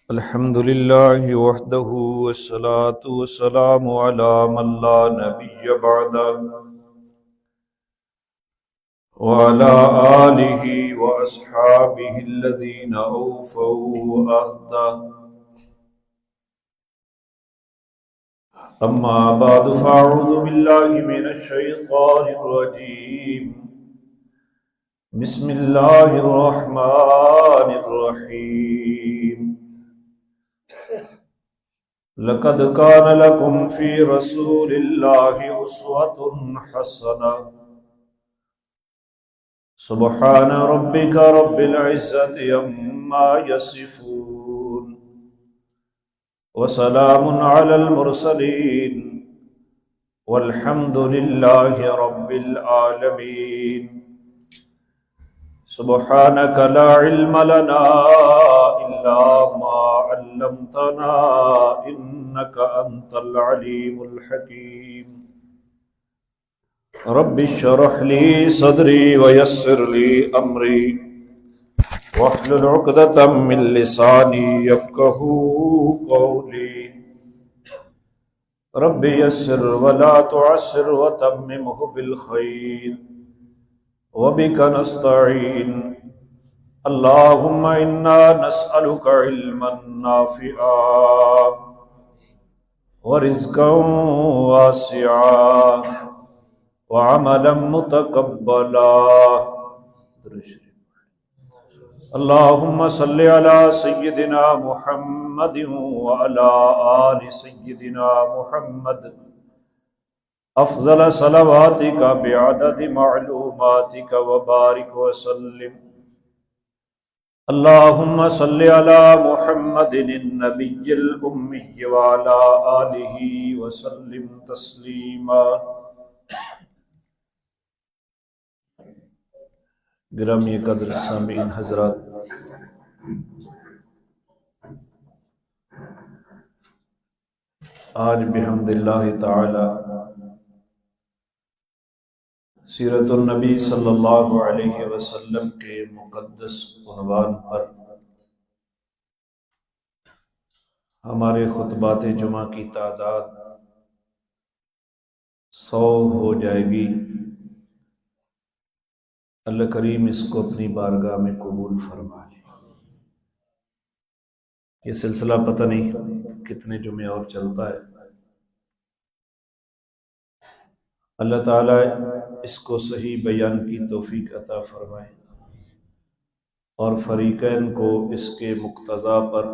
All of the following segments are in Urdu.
الحمد لله وحده والصلاة والسلام على من لا نبي بعده وعلى آله وأصحابه الذين أوفوا عهده. أما بعد فأعوذ بالله من الشيطان الرجيم. بسم الله الرحمن الرحيم. لقد كان لكم في رسول الله أسوة حسنة. سبحان ربك رب العزة عما يصفون وسلام على المرسلين والحمد لله رب العالمين. سبحانك لا علم لنا إلا ما علمتنا إنك أنت العليم الحكيم. رب اشرح لي صدري ويسر لي أمري واحلل عقدة من لساني يفقهوا قولي. رب يسر ولا تعسر وتممه بالخير وبك نستعين. اللهم إنا نسألك علما نافعا ورزقا واسعا وعملا متقبلا. اللهم صل على سيدنا محمد وعلى آل سيدنا محمد أفضل صلواتك بعدد معلوماتك وبارك وسلم. اللهم صل على محمد النبي الأمي وعلى آله وسلم تسلیما. گرامی قدر سامعین حضرات، آج بحمد اللہ تعالی سیرت النبی صلی اللہ علیہ وسلم کے مقدس عنوان پر ہمارے خطبات جمعہ کی تعداد 100 ہو جائے گی. اللہ کریم اس کو اپنی بارگاہ میں قبول فرما لے. یہ سلسلہ پتہ نہیں کتنے جمعے اور چلتا ہے. اللہ تعالیٰ اس کو صحیح بیان کی توفیق عطا فرمائے اور فریقین کو اس کے مقتضا پر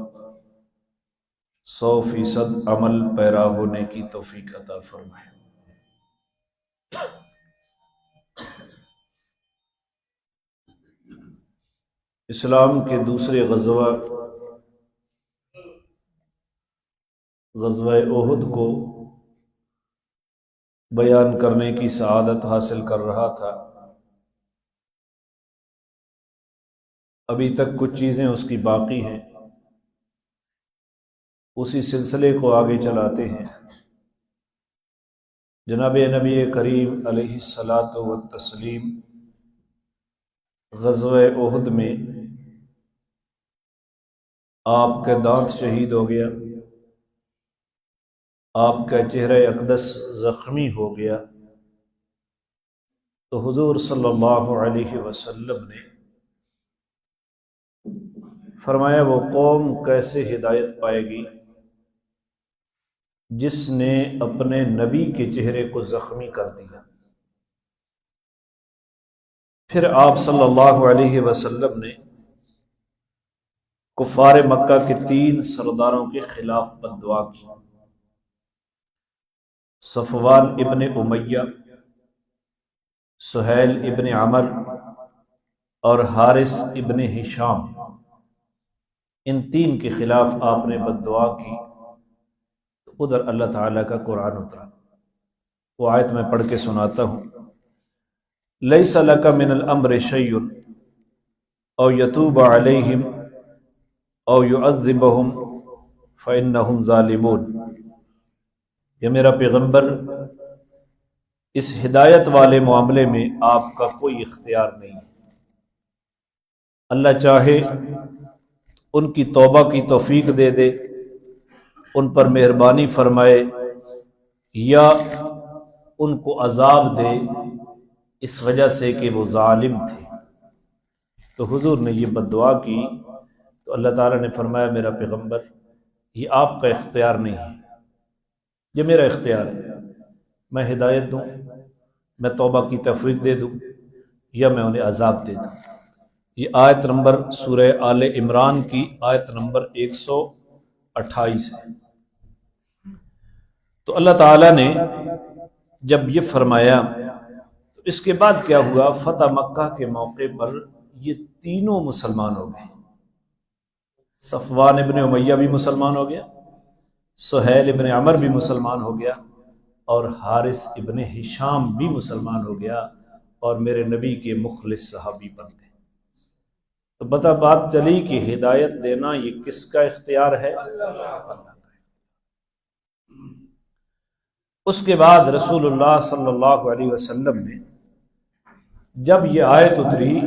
100% عمل پیرا ہونے کی توفیق عطا فرمائے. اسلام کے دوسرے غزوہ احد کو بیان کرنے کی سعادت حاصل کر رہا تھا. ابھی تک کچھ چیزیں اس کی باقی ہیں، اسی سلسلے کو آگے چلاتے ہیں. جناب نبی کریم علیہ الصلاۃ والتسلیم غزوہ احد میں آپ کا دانت شہید ہو گیا، آپ کا چہرہ اقدس زخمی ہو گیا، تو حضور صلی اللہ علیہ وسلم نے فرمایا وہ قوم کیسے ہدایت پائے گی جس نے اپنے نبی کے چہرے کو زخمی کر دیا. پھر آپ صلی اللہ علیہ وسلم نے کفار مکہ کے 3 سرداروں کے خلاف بد دعا کی. صفوان ابن امیہ، سہیل ابن عمر اور حارث ابن ہشام، ان 3 کے خلاف آپ نے بد دعا کی. ادھر اللہ تعالیٰ کا قرآن اترا. وہ آیت میں پڑھ کے سناتا ہوں. لیس لک من الامر شیء او یتوب علیہم او یعذبہم فانہم ظالمون. یا میرا پیغمبر، اس ہدایت والے معاملے میں آپ کا کوئی اختیار نہیں. اللہ چاہے ان کی توبہ کی توفیق دے دے، ان پر مہربانی فرمائے، یا ان کو عذاب دے اس وجہ سے کہ وہ ظالم تھے۔ تو حضور نے یہ بد دعا کی تو اللہ تعالیٰ نے فرمایا میرا پیغمبر یہ آپ کا اختیار نہیں ہے، یہ میرا اختیار ہے، میں ہدایت دوں، میں توبہ کی توفیق دے دوں، یا میں انہیں عذاب دے دوں۔ یہ آیت نمبر سورہ آل عمران کی آیت نمبر 128 ہے۔ تو اللہ تعالیٰ نے جب یہ فرمایا تو اس کے بعد کیا ہوا؟ فتح مکہ کے موقع پر یہ تینوں مسلمان ہو گئے۔ صفوان ابن امیہ بھی مسلمان ہو گیا، سہیل ابن عمر بھی مسلمان ہو گیا، اور حارث ابن ہشام بھی مسلمان ہو گیا، اور میرے نبی کے مخلص صحابی بن گئے۔ تو بتا بات چلی کہ ہدایت دینا یہ کس کا اختیار ہے؟ اللہ کا۔ اس کے بعد رسول اللہ صلی اللہ علیہ وسلم نے جب یہ آیت اتری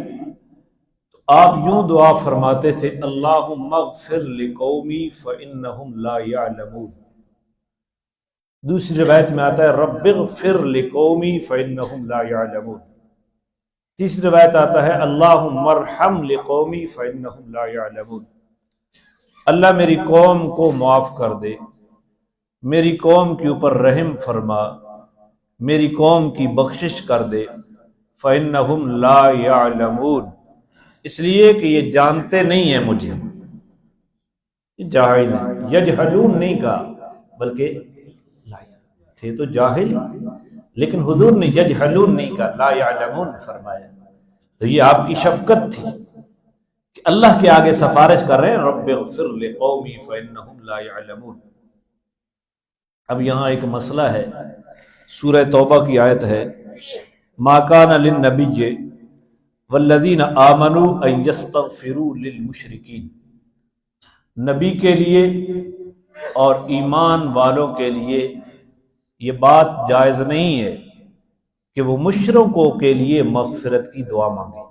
تو آپ یوں دعا فرماتے تھے، اللہم اغفر لقومی فإنہم لا یعلمون۔ دوسری روایت میں آتا ہے رب اغفر لقومی فإنہم لا یعلمون۔ تیسری روایت آتا ہے اللہم ارحم لقومی فإنہم لا یعلمون۔ اللہ میری قوم کو معاف کر دے، میری قوم کے اوپر رحم فرما، میری قوم کی بخشش کر دے، فإنہم لا یعلمون، اس لیے کہ یہ جانتے نہیں ہیں مجھے، جاہل ہیں۔ یجہلون نہیں کہا بلکہ تھے تو جاہل، لیکن حضور نے یجہلون نہیں کہا، لا یعلمون فرمایا۔ تو یہ آپ کی شفقت تھی کہ اللہ کے آگے سفارش کر رہے ہیں رب اغفر لقومی فإنہم لا یعلمون۔ اب یہاں ایک مسئلہ ہے، سورہ توبہ کی آیت ہے ما کان للنبی والذین آمنوا ان یستغفروا للمشرکین۔ نبی کے لیے اور ایمان والوں کے لیے یہ بات جائز نہیں ہے کہ وہ مشرکوں کے لیے مغفرت کی دعا مانگے۔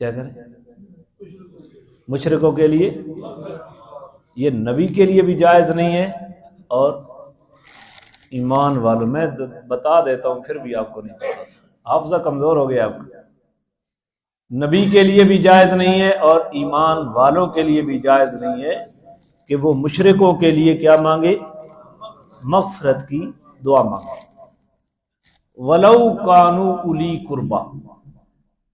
کیا کریں؟ مشرکوں کے لیے یہ نبی کے لیے بھی جائز نہیں ہے، اور ایمان والوں، میں بتا دیتا ہوں پھر بھی آپ کو نہیں پتا، حافظہ کمزور ہو گیا آپ کا۔ نبی کے لیے بھی جائز نہیں ہے اور ایمان والوں کے لیے بھی جائز نہیں ہے کہ وہ مشرکوں کے لیے کیا مانگے؟ مغفرت کی دعا مانگے۔ وَلَوْ كَانُوا أُولِي قُرْبَىٰ،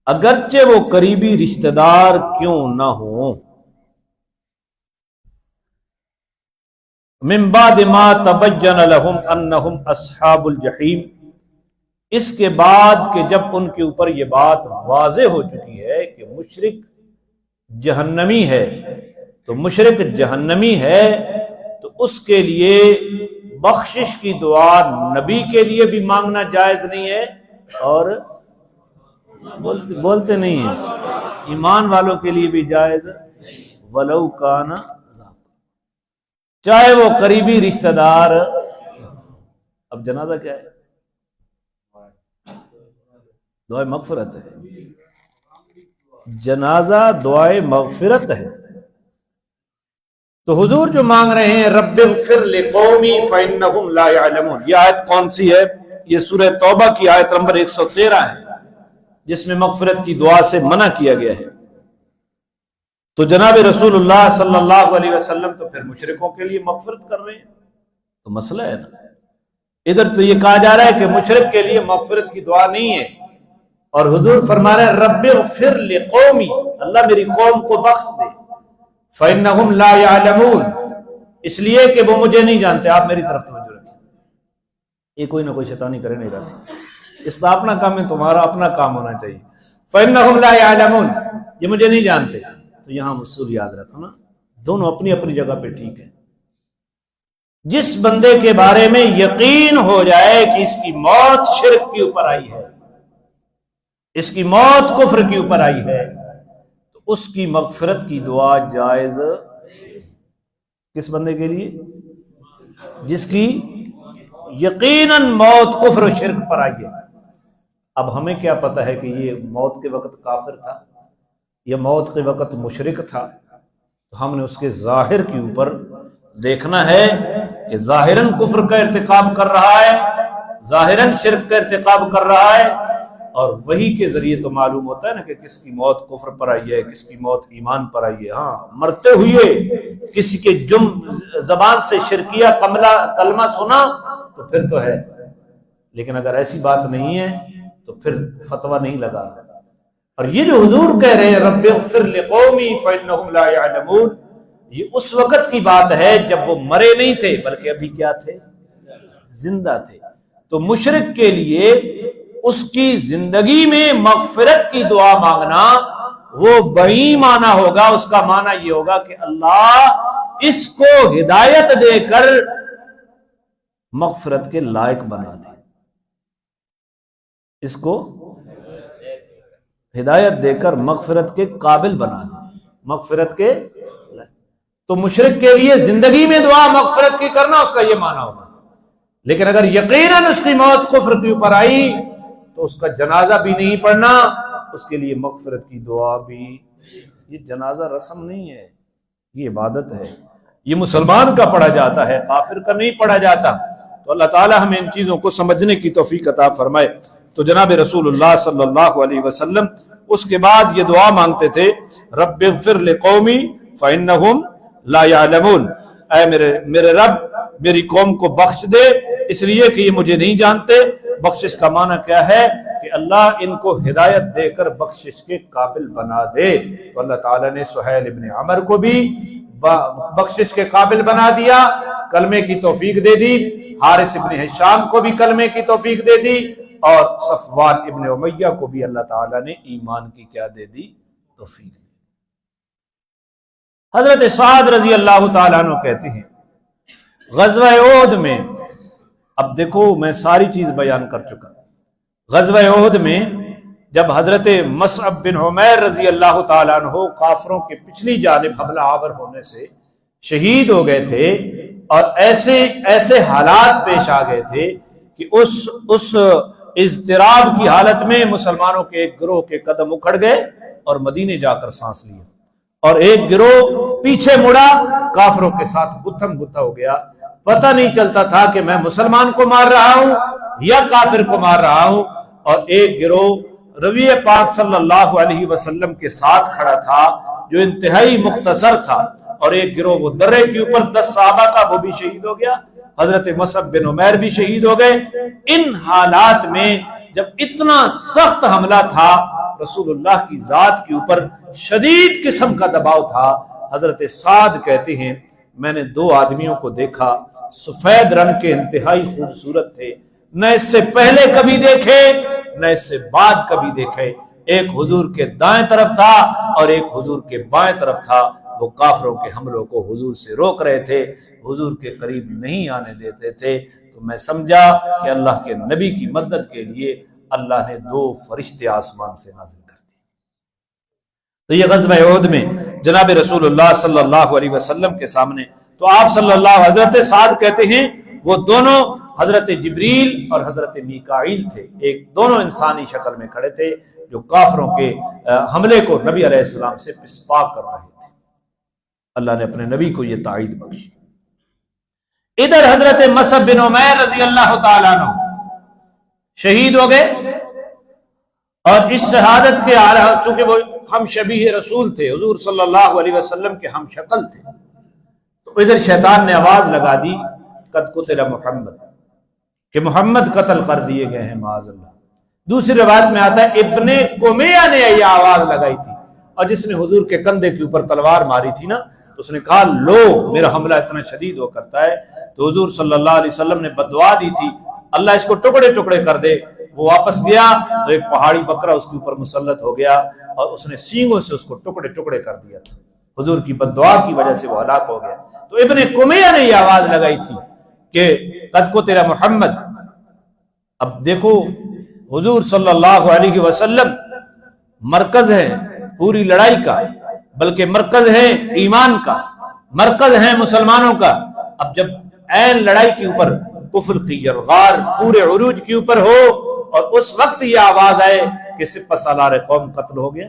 اگرچہ وہ قریبی رشتہ دار کیوں نہ ہوں، من بعد ما تبین لہم انہم اصحاب الجحیم، اس کے بعد کہ جب ان کے اوپر یہ بات واضح ہو چکی ہے کہ مشرک جہنمی ہے، تو مشرک جہنمی ہے تو اس کے لیے بخشش کی دعا نبی کے لیے بھی مانگنا جائز نہیں ہے، اور بولتے نہیں ہیں ایمان والوں کے لیے بھی جائز، ولو کان، چاہے وہ قریبی رشتہ دار۔ اب جنازہ کیا ہے؟ دعائے مغفرت ہے، جنازہ دعائے مغفرت ہے۔ تو حضور جو مانگ رہے ہیں رب اغفر لقومی فإنہم لا یعلمون، یہ آیت کون سی ہے؟ یہ سورہ توبہ کی آیت نمبر 113 ہے، جس میں مغفرت کی دعا سے منع کیا گیا ہے۔ تو جناب رسول اللہ صلی اللہ علیہ وسلم تو پھر مشرکوں کے لیے مغفرت کر رہے ہیں، تو مسئلہ ہے نا۔ ادھر تو یہ کہا جا رہا ہے کہ مشرک کے لیے مغفرت کی دعا نہیں ہے، اور حضور فرما رہے ہیں رب اغفر لقومی، اللہ میری قوم کو بخش دے، فإنہم لا یعلمون، اس لیے کہ وہ مجھے نہیں جانتے۔ آپ میری طرف توجہ رکھیں، یہ کوئی نہ کوئی شیطانی کرے نہیں رہا، اس کا اپنا کام ہے، تمہارا اپنا کام ہونا چاہیے۔ فإنہم لا یعلمون، یہ مجھے نہیں جانتے، تو یہاں اصول یاد رکھو نا، دونوں اپنی اپنی جگہ پہ ٹھیک ہے۔ جس بندے کے بارے میں یقین ہو جائے کہ اس کی موت شرک کے اوپر آئی ہے، اس کی موت کفر کے اوپر آئی ہے، تو اس کی مغفرت کی دعا جائز۔ کس بندے کے لیے؟ جس کی یقیناً موت کفر و شرک پر آئی ہے۔ اب ہمیں کیا پتہ ہے کہ یہ موت کے وقت کافر تھا؟ یہ موت کے وقت مشرک تھا، تو ہم نے اس کے ظاہر کے اوپر دیکھنا ہے کہ ظاہراً کفر کا ارتکاب کر رہا ہے، ظاہراً شرک کا ارتکاب کر رہا ہے، اور وہی کے ذریعے تو معلوم ہوتا ہے نا کہ کس کی موت کفر پر آئی ہے، کس کی موت ایمان پر آئی ہے۔ ہاں، مرتے ہوئے کسی کے زبان سے شرکیہ کلمہ سنا تو پھر تو ہے، لیکن اگر ایسی بات نہیں ہے تو پھر فتویٰ نہیں لگا۔ اور یہ جو حضور کہہ رہے ہیں رب اغفر لقومی فإنہم لا يعلمون، یہ اس وقت کی بات ہے جب وہ مرے نہیں تھے بلکہ ابھی کیا تھے؟ زندہ تھے۔ تو مشرک کے لیے اس کی زندگی میں مغفرت کی دعا مانگنا وہ بڑی معنی ہوگا، اس کا معنی یہ ہوگا کہ اللہ اس کو ہدایت دے کر مغفرت کے لائق بنا دے، اس کو ہدایت دے کر مغفرت کے قابل بنا دے، مغفرت کے لائق۔ تو مشرک کے لیے زندگی میں دعا مغفرت کی کرنا اس کا یہ معنی ہوگا، لیکن اگر یقیناً اس کی موت کفر کے اوپر آئی تو اس کا جنازہ بھی نہیں پڑھنا، اس کے لیے مغفرت کی دعا بھی۔ یہ جنازہ رسم نہیں ہے، یہ عبادت ہے، یہ مسلمان کا پڑھا جاتا ہے، کافر کا نہیں پڑھا جاتا۔ تو اللہ تعالی ہمیں ان چیزوں کو سمجھنے کی توفیق عطا فرمائے۔ تو جناب رسول اللہ صلی اللہ علیہ وسلم اس کے بعد یہ دعا مانگتے تھے رب اغفر لقومی فإنہم لا يعلمون، اے میرے رب میری قوم کو بخش دے اس لیے کہ یہ مجھے نہیں جانتے۔ بخشش کا معنی کیا ہے کہ اللہ ان کو ہدایت دے کر بخشش کے قابل بنا دے۔ تو اللہ تعالیٰ نے سہیل ابن عمر کو بھی بخشش کے قابل بنا دیا، کلمے کی توفیق دے دی، حارث ابن ہشام کو بھی کلمے کی توفیق دے دی، اور صفوان ابن امیہ کو بھی اللہ تعالیٰ نے ایمان کی کیا دے دی؟ توفیق دی۔ حضرت سعد رضی اللہ تعالیٰ عنہ کہتے ہیں غزوہ احد میں، اب دیکھو میں ساری چیز بیان کر چکا، غزوہ احد میں جب حضرت مصعب بن عمیر رضی اللہ تعالیٰ عنہ کافروں کے پچھلی جانب حملہ آور ہونے سے شہید ہو گئے تھے، اور ایسے حالات پیش آ گئے تھے کہ اس اضطراب کی حالت میں مسلمانوں کے ایک گروہ کے قدم اکھڑ گئے اور مدینے جا کر سانس لیا، اور ایک گروہ پیچھے مڑا کافروں کے ساتھ گتھم گتھا ہو گیا، پتہ نہیں چلتا تھا کہ میں مسلمان کو مار رہا ہوں یا کافر کو مار رہا ہوں۔ اور ایک گروہ نبی پاک صلی اللہ علیہ وسلم کے ساتھ کھڑا تھا جو انتہائی مختصر تھا، اور ایک گروہ وہ درے کے اوپر 10 صحابہ کا وہ بھی شہید ہو گیا، حضرت مصعب بن عمیر بھی شہید ہو گئے۔ ان حالات میں جب اتنا سخت حملہ تھا، رسول اللہ کی ذات کے اوپر شدید قسم کا دباؤ تھا، حضرت سعد کہتے ہیں میں نے 2 آدمیوں کو دیکھا، سفید رنگ کے انتہائی خوبصورت تھے، نہ اس سے پہلے کبھی دیکھے نہ اس سے بعد کبھی دیکھے۔ ایک حضور کے دائیں طرف تھا اور ایک حضور کے بائیں طرف تھا، وہ کافروں کے حملوں کو حضور سے روک رہے تھے، حضور کے قریب نہیں آنے دیتے تھے۔ تو میں سمجھا کہ اللہ کے نبی کی مدد کے لیے اللہ نے 2 فرشتے آسمان سے نازل کر دیے۔ تو یہ غزوہ احد میں جناب رسول اللہ صلی اللہ علیہ وسلم کے سامنے، تو آپ صلی اللہ حضرت سعد کہتے ہیں وہ دونوں حضرت جبریل اور حضرت میکائیل تھے، ایک دونوں انسانی شکل میں کھڑے تھے جو کافروں کے حملے کو نبی علیہ السلام سے پسپا کر رہے تھے۔ اللہ نے اپنے نبی کو یہ تائید بخشی۔ ادھر حضرت مصعب بن عمیر رضی اللہ تعالیٰ عنہ شہید ہو گئے، اور اس شہادت کے چونکہ وہ ہم شبیہ رسول تھے، حضور صلی اللہ علیہ وسلم کے ہم شکل تھے، تو ادھر شیطان نے آواز لگا دی قد قتل محمد، کہ محمد قتل کر دیے گئے ہیں معاذ اللہ۔ دوسری روایت میں آتا ہے ابن قمیہ نے یہ آواز لگائی تھی، اور جس نے حضور کے کندھے کے اوپر تلوار ماری تھی نا، تو اس نے کہا لو میرا حملہ اتنا شدید ہو کرتا ہے۔ تو حضور صلی اللہ علیہ وسلم نے بددعا دی تھی اللہ اس کو ٹکڑے ٹکڑے کر دے۔ وہ واپس گیا تو ایک پہاڑی بکرا اس کے اوپر مسلط ہو گیا، اور اس نے سینگوں سے اس کو ٹکڑے ٹکڑے کر دیا تھا، حضور کی بددعا کی وجہ سے وہ ہلاک ہو گیا۔ تو ابن قمیہ نے یہ آواز لگائی تھی کہ قد قتل محمد۔ اب دیکھو حضور صلی اللہ علیہ وسلم مرکز ہے پوری لڑائی کا، بلکہ مرکز ہے ایمان کا، مرکز ہے مسلمانوں کا۔ اب جب عین لڑائی کے اوپر کفر کی یلغار پورے عروج کے اوپر ہو، اور اس وقت یہ آواز آئے کہ سپہ سالار قوم قتل ہو گیا،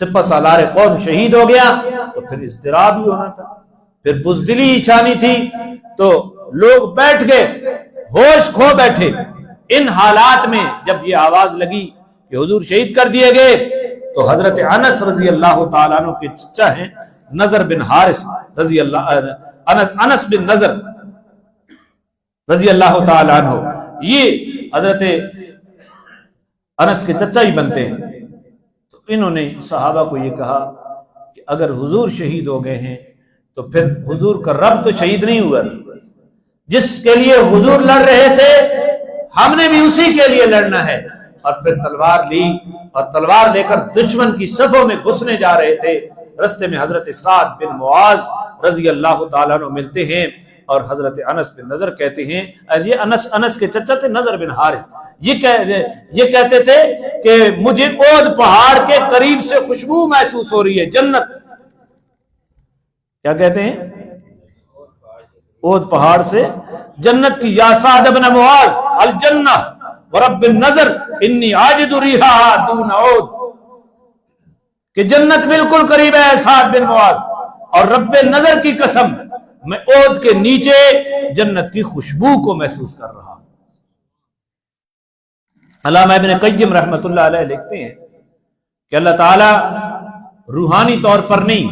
سپہ سالار قوم شہید ہو گیا تو پھر اضطراب ہی ہونا تھا، پھر بزدلی ہی چھانی تھی، تو لوگ بیٹھ گئے، ہوش کھو بیٹھے۔ ان حالات میں جب یہ آواز لگی کہ حضور شہید کر دیے گئے تو حضرت انس رضی اللہ تعالیٰ عنہ کے چچا ہیں نضر بن حارث رضی اللہ انس بن نضر رضی اللہ تعالیٰ عنہ، یہ حضرت انس کے چچا ہی بنتے ہیں۔ تو انہوں نے صحابہ کو یہ کہا کہ اگر حضور شہید ہو گئے ہیں تو پھر حضور کا رب تو شہید نہیں ہوا، جس کے لیے حضور لڑ رہے تھے ہم نے بھی اسی کے لیے لڑنا ہے۔ اور پھر تلوار لی اور تلوار لے کر دشمن کی صفوں میں گھسنے جا رہے تھے۔ رستے میں حضرت سعد بن معاذ رضی اللہ تعالیٰ عنہ ملتے ہیں اور حضرت انس بن نضر کہتے ہیں، یہ انس کے چچا تھے نضر بن حارث، یہ کہتے تھے کہ مجھے اود پہاڑ کے قریب سے خوشبو محسوس ہو رہی ہے، جنت۔ کیا کہتے ہیں؟ اود پہاڑ سے جنت کی، یا سعد بن معاذ الجنہ ورب النظر انی عاجد ریحہا دون عود، کہ جنت بالکل قریب ہے سعد بن معاذ، اور رب نظر کی قسم میں عود کے نیچے جنت کی خوشبو کو محسوس کر رہا ہوں۔ علامہ ابن قیم رحمۃ اللہ علیہ لکھتے ہیں کہ اللہ تعالی روحانی طور پر نہیں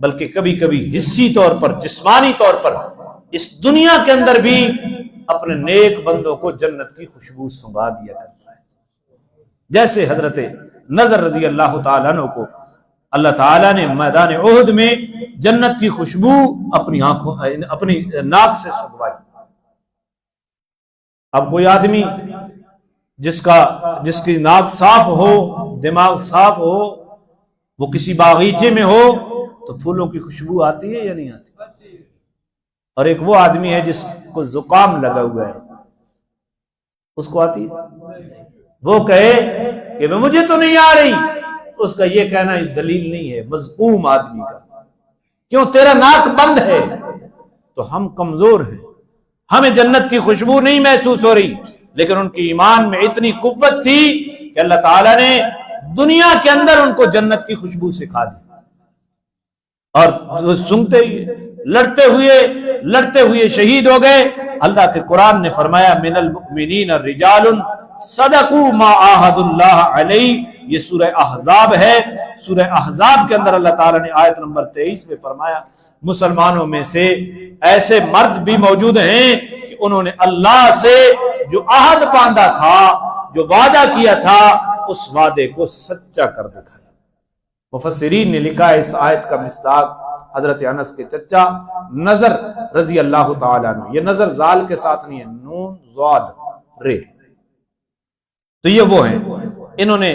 بلکہ کبھی کبھی حسی طور پر، جسمانی طور پر اس دنیا کے اندر بھی اپنے نیک بندوں کو جنت کی خوشبو سنگھا دیا کرتا ہے۔ جیسے حضرت نضر رضی اللہ تعالیٰ عنہ کو اللہ تعالیٰ نے میدان احد میں جنت کی خوشبو اپنی آنکھوں اپنی ناک سے سنگوائی۔ اب کوئی آدمی جس کی ناک صاف ہو، دماغ صاف ہو، وہ کسی باغیچے میں ہو تو پھولوں کی خوشبو آتی ہے یا نہیں آتی؟ اور ایک وہ آدمی ہے جس کو زکام لگا ہوا ہے، اس کو آتی ہے؟ وہ کہے کہ مجھے تو نہیں آ رہی، اس کا یہ کہنا دلیل نہیں ہے مذکوم آدمی کا۔ کیوں؟ تیرا ناک بند ہے۔ تو ہم کمزور ہیں، ہمیں جنت کی خوشبو نہیں محسوس ہو رہی، لیکن ان کی ایمان میں اتنی قوت تھی کہ اللہ تعالیٰ نے دنیا کے اندر ان کو جنت کی خوشبو سکھا دی، اور سنتے ہی لڑتے ہوئے شہید ہو گئے۔ اللہ کے قرآن نے فرمایا من المؤمنین رجال صدقوا ما عاہدوا اللہ علیہ، یہ سورہ احزاب ہے۔ سورہ احزاب کے اندر اللہ تعالیٰ نے آیت نمبر 23 میں فرمایا مسلمانوں میں سے ایسے مرد بھی موجود ہیں کہ انہوں نے اللہ سے جو عہد باندھا تھا، جو وعدہ کیا تھا، اس وعدے کو سچا کر دکھایا۔ مفسرین نے لکھا ہے اس آیت کا مصداق حضرت انس کے چچا نضر رضی اللہ تعالیٰ عنہ، یہ نظر زال کے ساتھ نہیں ہے، نون ضاد رے، تو یہ وہ ہیں۔ انہوں نے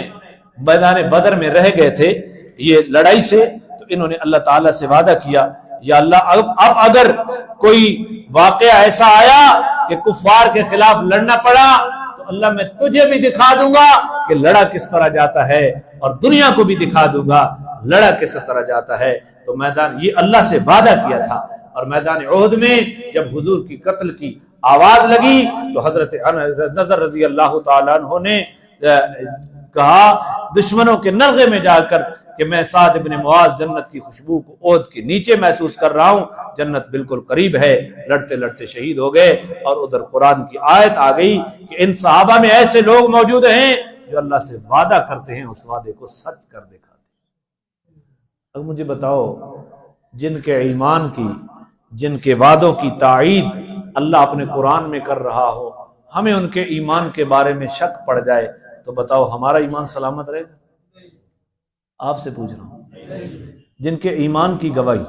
میدان بدر میں رہ گئے تھے یہ لڑائی سے، تو انہوں نے اللہ تعالیٰ سے وعدہ کیا یا اللہ اب اگر کوئی واقعہ ایسا آیا کہ کفار کے خلاف لڑنا پڑا تو اللہ میں تجھے بھی دکھا دوں گا کہ لڑا کس طرح جاتا ہے، اور دنیا کو بھی دکھا دوں گا لڑا کس طرح جاتا ہے۔ تو میدان یہ اللہ سے وعدہ کیا تھا، اور میدان احد میں جب حضور کی قتل کی آواز لگی تو حضرت نضر رضی اللہ تعالیٰ عنہ نے کہا دشمنوں کے نرغے میں جا کر کہ میں سعد بن معاذ جنت کی خوشبو کو احد کے نیچے محسوس کر رہا ہوں، جنت بالکل قریب ہے۔ لڑتے لڑتے شہید ہو گئے، اور ادھر قرآن کی آیت آ گئی کہ ان صحابہ میں ایسے لوگ موجود ہیں جو اللہ سے وعدہ کرتے ہیں، اس وعدے کو سچ کر دکھاتے ہیں۔ اب مجھے بتاؤ، جن کے ایمان کی، جن کے وعدوں کی تائید اللہ اپنے قرآن میں کر رہا ہو، ہمیں ان کے ایمان کے بارے میں شک پڑ جائے تو بتاؤ ہمارا ایمان سلامت رہے گا؟ آپ سے پوچھ رہا ہوں، جن کے ایمان کی گواہی،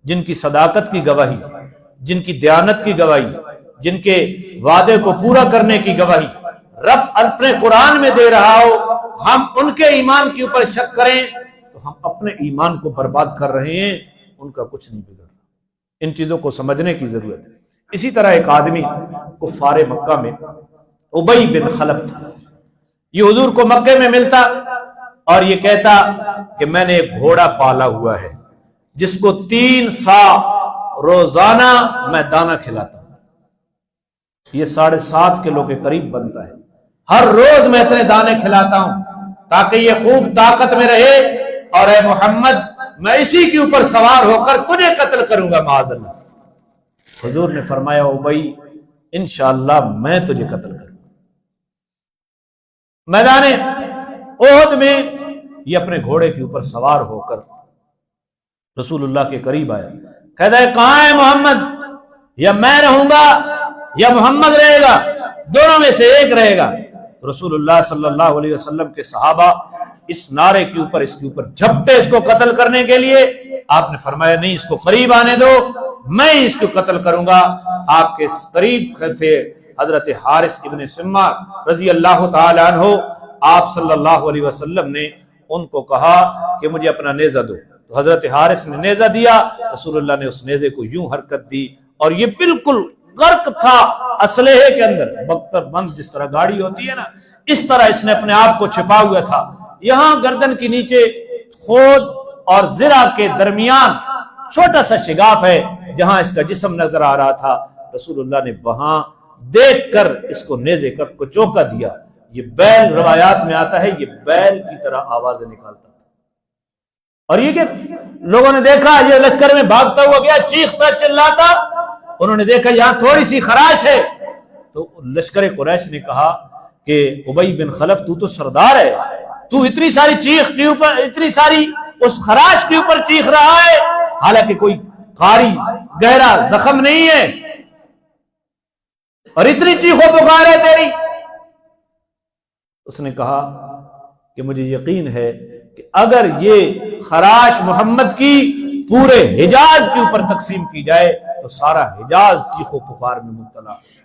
جن کی صداقت کی گواہی، جن کی دیانت کی گواہی، جن کے وعدے کو پورا کرنے کی گواہی رب اپنے قرآن میں دے رہا ہو، ہم ان کے ایمان کے اوپر شک کریں تو ہم اپنے ایمان کو برباد کر رہے ہیں، ان کا کچھ نہیں بگڑ رہا۔ ان چیزوں کو سمجھنے کی ضرورت ہے۔ اسی طرح ایک آدمی کفار مکہ میں ابی بن خلف تھا، یہ حضور کو مکے میں ملتا اور یہ کہتا کہ میں نے ایک گھوڑا پالا ہوا ہے جس کو 3 سا روزانہ میں دانہ کھلاتا ہوں، یہ 7.5 کلو کے قریب بنتا ہے، ہر روز میں اتنے دانے کھلاتا ہوں تاکہ یہ خوب طاقت میں رہے اور اے محمد میں اسی کے اوپر سوار ہو کر تجھے قتل کروں گا معاذ اللہ۔ حضور نے فرمایا ابی انشاءاللہ میں تجھے قتل کروں گا۔ میدان احد میں یہ اپنے گھوڑے کے اوپر سوار ہو کر رسول اللہ کے قریب آیا، کہتا ہے کہاں ہے محمد؟ یا میں رہوں گا یا محمد رہے گا، دونوں میں سے ایک رہے گا۔ تو رسول اللہ صلی اللہ علیہ وسلم کے صحابہ اس نعرے کے اوپر اس کے اوپر جھپٹے اس کو قتل کرنے کے لیے۔ آپ نے فرمایا نہیں، اس کو قریب آنے دو، میں اس کو قتل کروں گا۔ آپ کے قریب تھے حضرت حارث ابن سمہ رضی اللہ تعالی عنہ۔ آپ صلی اللہ علیہ وسلم نے ان کو کہا کہ مجھے اپنا نیزہ دو، تو حضرت حارث نے نیزہ دیا، رسول اللہ نے اس نیزے کو یوں حرکت دی اور یہ بالکل غرق تھا اسلحے کے اندر، بختر بند جس طرح گاڑی ہوتی ہے نا، اس طرح اس نے اپنے آپ کو چھپا ہوا تھا۔ یہاں گردن کے نیچے خود اور زرہ کے درمیان چھوٹا سا شگاف ہے جہاں اس کا جسم نظر آ رہا تھا۔ رسول اللہ نے وہاں دیکھ کر اس کو نیزے کا کچوکا دیا۔ یہ بیل روایات میں آتا ہے، یہ بیل کی طرح آوازیں نکالتا تھا، اور یہ کہ لوگوں نے دیکھا یہ لشکر میں بھاگتا ہوا گیا، چیختا چلاتا، انہوں نے دیکھا یہاں تھوڑی سی خراش ہے، تو لشکر قریش نے کہا کہ ابی بن خلف تو سردار ہے، تو اتنی ساری چیخ کے اوپر، اتنی ساری اس خراش کے اوپر چیخ رہا ہے، حالانکہ کوئی قاری گہرا زخم نہیں ہے اور اتنی چیخو پکار ہے تیری۔ اس نے کہا کہ مجھے یقین ہے کہ اگر یہ خراش محمد کی پورے حجاز کے اوپر تقسیم کی جائے تو سارا حجاز چیخو پکار میں مبتلا ہے۔